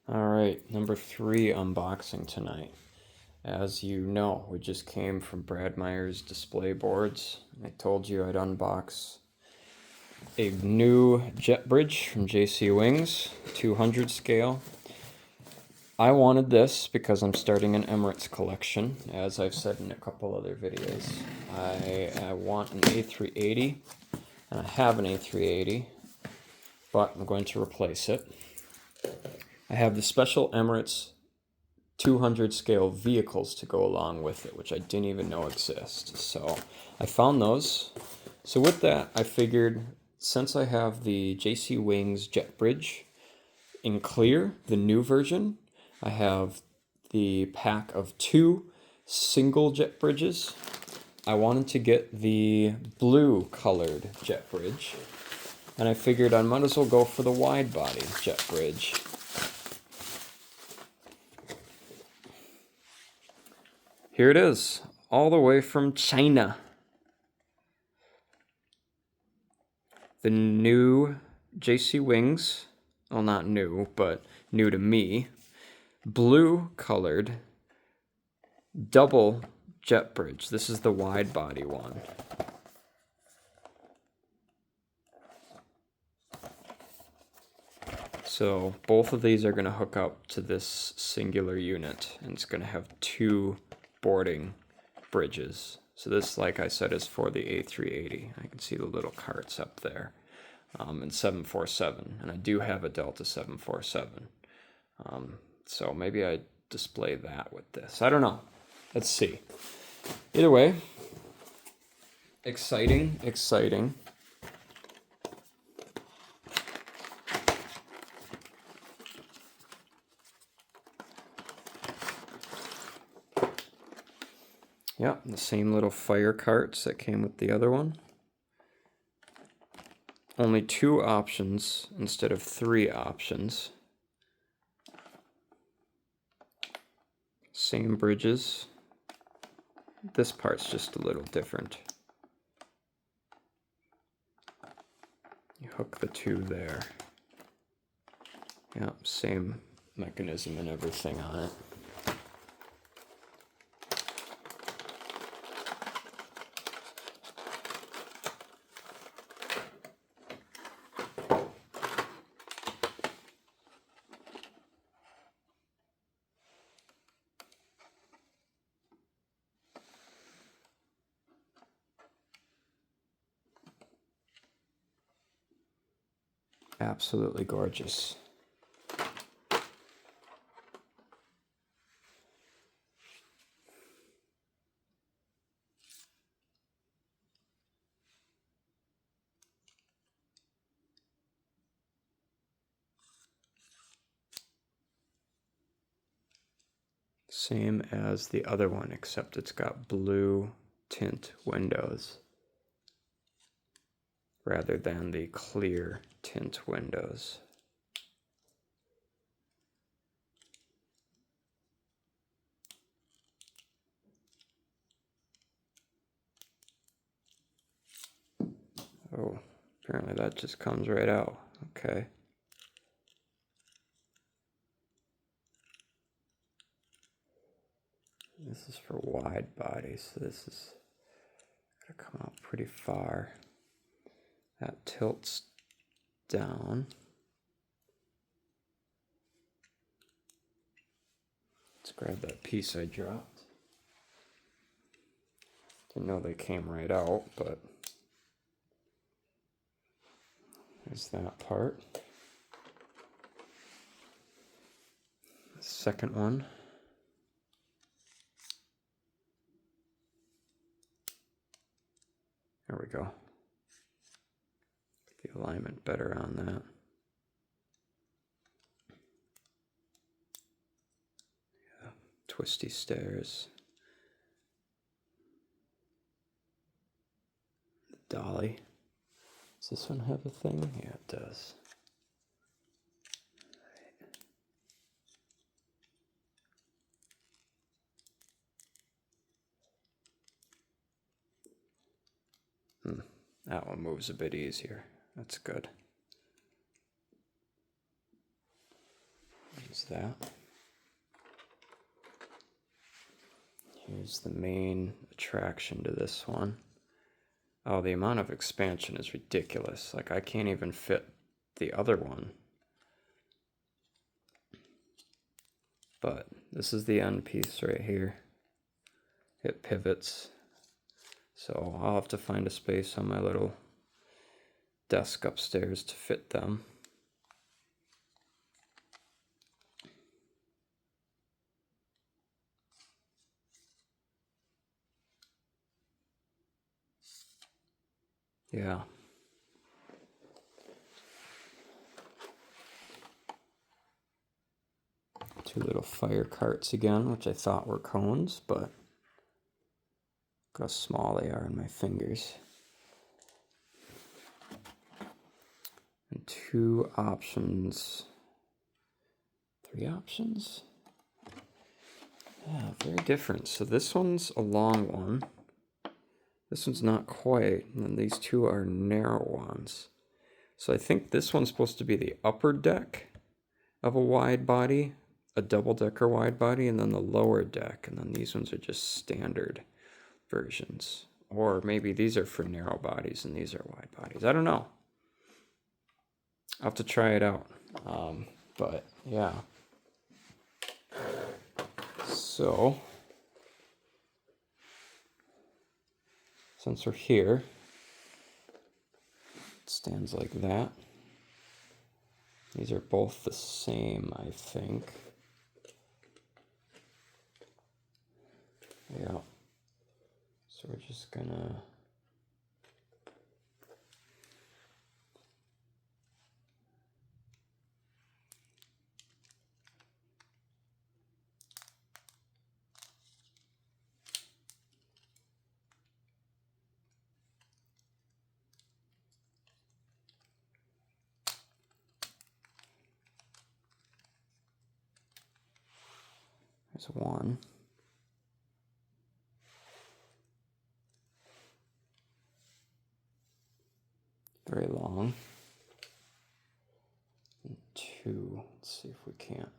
All right, number 3 unboxing tonight. As you know, we just came from Brad Meyer's display boards. I told you I'd unbox a new jet bridge from JC Wings, 200 scale. I wanted this because I'm starting an Emirates collection, as I've said in a couple other videos. I want an A380, and I have an A380, but I'm going to replace it. I have the special Emirates 200 scale vehicles to go along with it, which I didn't even know exist. So I found those. So with that, I figured since I have the JC Wings Jet Bridge in clear, the new version, I have the pack of 2 single jet bridges. I wanted to get the blue colored jet bridge, and I figured I might as well go for the wide body jet bridge. Here it is, all the way from China. The new JC Wings, well, not new, but new to me, blue colored double jet bridge. This is the wide body one. So both of these are going to hook up to this singular unit, and it's going to have 2 boarding bridges. So this, like I said, is for the A380. I can see the little carts up there. And 747, and I do have a Delta 747. So maybe I display that with this. I don't know. Let's see. Either way, exciting, exciting. Yep, the same little fire carts that came with the other one. Only 2 options instead of 3 options. Same bridges. This part's just a little different. You hook the 2 there. Yep, same mechanism and everything on it. Absolutely gorgeous. Same as the other one, except it's got blue tint windows rather than the clear tint windows. Oh, apparently that just comes right out. Okay. This is for wide body, so this is gonna come out pretty far. That tilts down. Let's grab that piece I dropped. Didn't know they came right out, but there's that part. The second one. There we go. Get the alignment better on that. Yeah, twisty stairs. The dolly. Does this one have a thing? Yeah, it does. That one moves a bit easier. That's good. There's that. Here's the main attraction to this one. Oh, the amount of expansion is ridiculous. Like, I can't even fit the other one. But this is the end piece right here. It pivots. So I'll have to find a space on my little desk upstairs to fit them. Yeah. Two little fire carts again, which I thought were cones, but look how small they are in my fingers. And two options. Three options? Yeah, very different. So this one's a long one. This one's not quite, and then these two are narrow ones. So I think this one's supposed to be the upper deck of a wide body, a double-decker wide body, and then the lower deck, and then these ones are just standard versions. Or maybe these are for narrow bodies and these are wide bodies. I don't know. I'll have to try it out. But yeah. So since we're here, it stands like that. These are both the same, I think. Yeah. So we're just gonna there's one. Very long. And two. Let's see if we can't.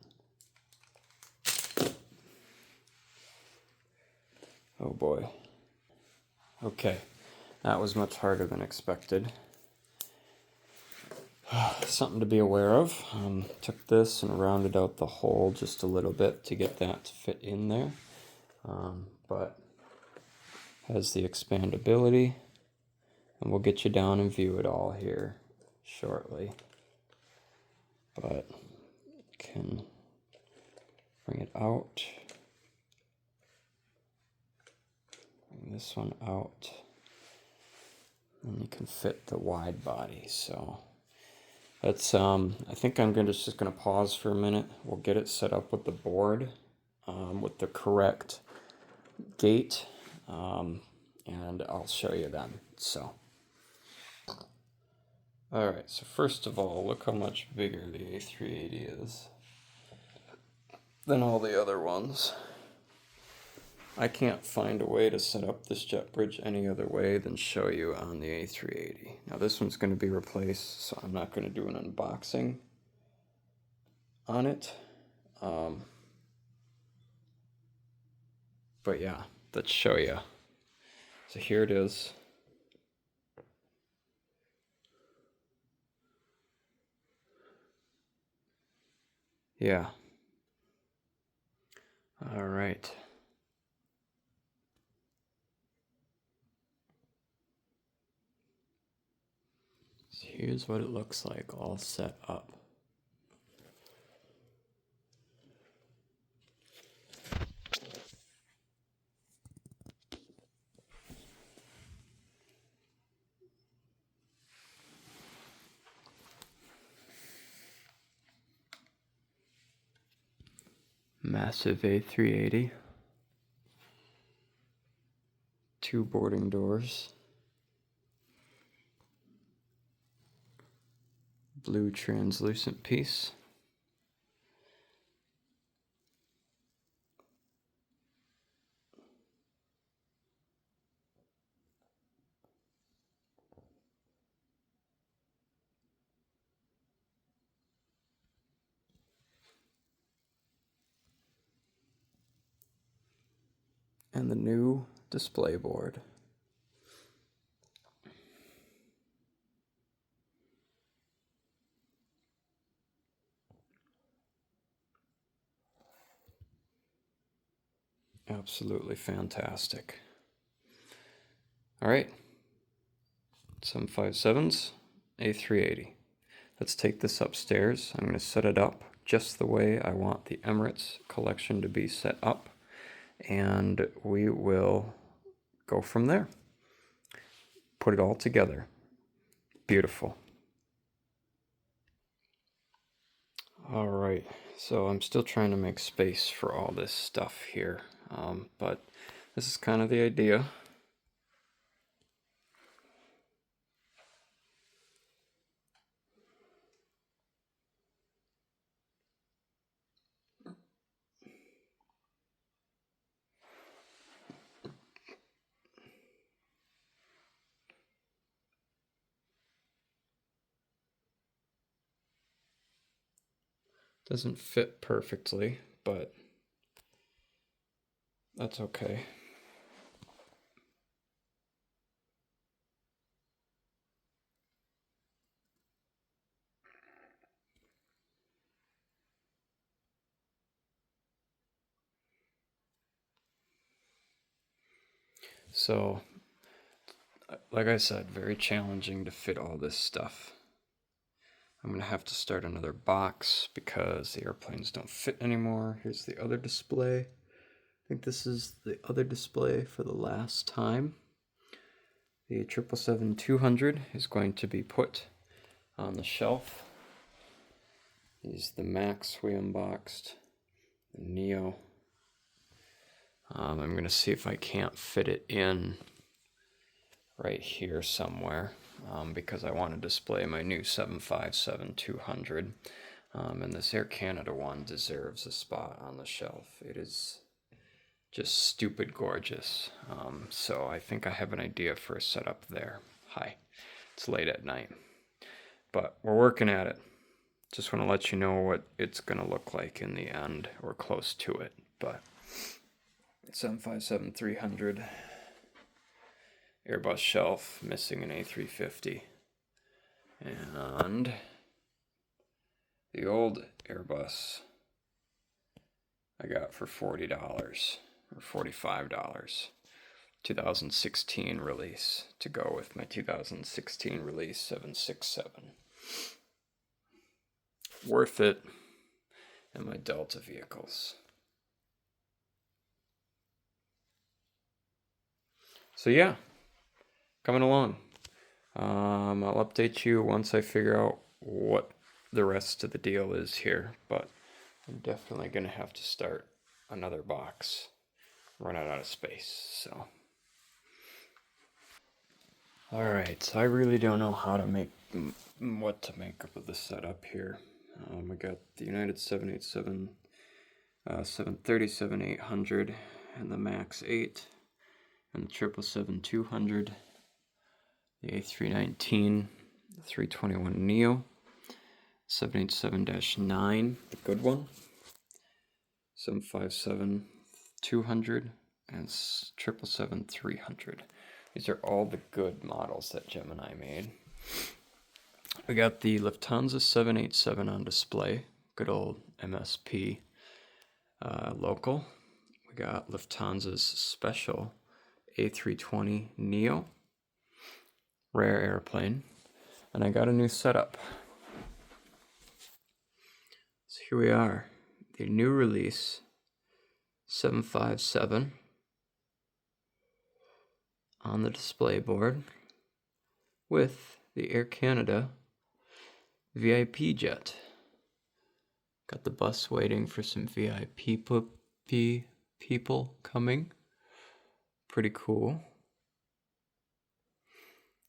Oh boy. Okay. That was much harder than expected. Something to be aware of. Took this and rounded out the hole just a little bit to get that to fit in there. But has the expandability. And we'll get you down and view it all here shortly. But can bring it out. Bring this one out. And you can fit the wide body. So that's I think I'm just gonna pause for a minute. We'll get it set up with the board, with the correct gate, and I'll show you then. So all right, so first of all, look how much bigger the A380 is than all the other ones. I can't find a way to set up this jet bridge any other way than show you on the A380. Now this one's going to be replaced, so I'm not going to do an unboxing on it. But yeah, let's show you. So here it is. Yeah. All right. So here's what it looks like all set up. Massive A380. Two boarding doors. Blue translucent piece. and the new display board. Absolutely fantastic. All right, 757s, A380. Let's take this upstairs. I'm going to set it up just the way I want the Emirates collection to be set up, and we will go from there. Put it all together. Beautiful. All right, so I'm still trying to make space for all this stuff here, but this is kind of the idea. Doesn't fit perfectly, but that's okay. So, like I said, very challenging to fit all this stuff. I'm going to have to start another box because the airplanes don't fit anymore. Here's the other display. I think this is the other display for the last time. The 777-200 is going to be put on the shelf. These the Max we unboxed, the Neo. I'm going to see if I can't fit it in right here somewhere because I want to display my new 757-200. And this Air Canada one deserves a spot on the shelf. It is just stupid gorgeous. So I think I have an idea for a setup there. Hi, it's late at night, but we're working at it. Just want to let you know what it's going to look like in the end, or close to it. But 757-300 Airbus shelf, missing an A350. And the old Airbus I got for $40 or $45. 2016 release to go with my 2016 release 767. Worth it. And my Delta vehicles. So yeah, coming along. I'll update you once I figure out what the rest of the deal is here, but I'm definitely going to have to start another box. Run out of space, so. Alright, so I really don't know how to make, what to make of the setup here. We got the United 787, 737-800, and the MAX 8, and the 777-200, the A319, the 321 Neo, 787-9, the good one, 757-200, and 777-300. These are all the good models that Gemini made. We got the Lufthansa 787 on display, good old MSP local. We got Lufthansa's special A320 Neo, rare airplane, and I got a new setup. So here we are, the new release 757 on the display board with the Air Canada VIP jet. Got the bus waiting for some VIP people coming. Pretty cool.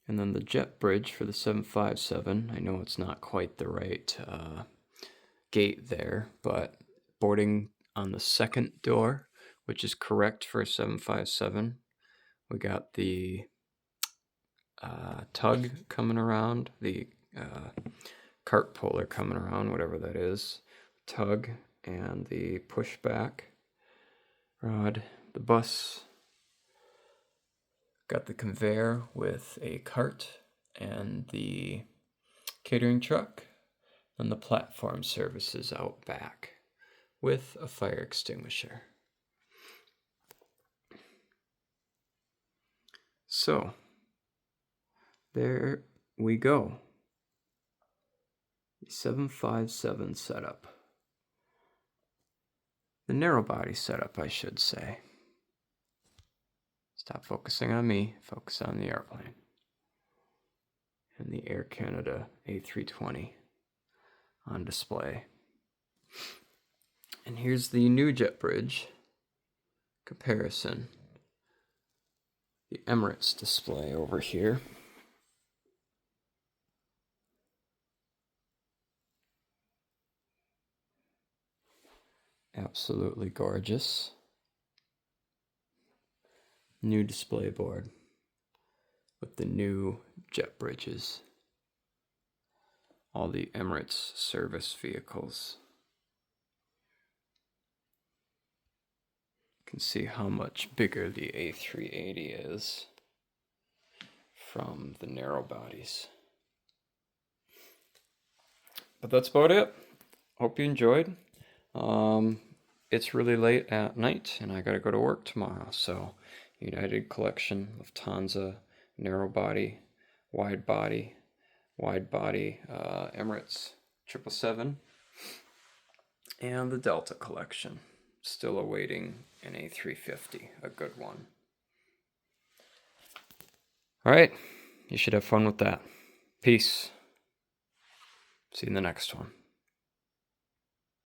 And then the jet bridge for the 757. I know it's not quite the right gate there, but boarding on the second door, which is correct for a 757. We got the tug coming around, the cart puller coming around, whatever that is, tug, and the pushback rod. The bus Got the conveyor with a cart and the catering truck, and the platform services out back with a fire extinguisher. So, there we go. The 757 setup. The narrow body setup, I should say. Stop focusing on me, focus on the airplane. And the Air Canada A320 on display. And here's the new jet bridge comparison. The Emirates display over here. Absolutely gorgeous. New display board with the new jet bridges. All the Emirates service vehicles. You can see how much bigger the A380 is from the narrow bodies. But that's about it. Hope you enjoyed. It's really late at night and I gotta go to work tomorrow, so United Collection, Lufthansa, narrow body, Emirates 777, and the Delta Collection. Still awaiting an A350, a good one. Alright, you should have fun with that. Peace. See you in the next one.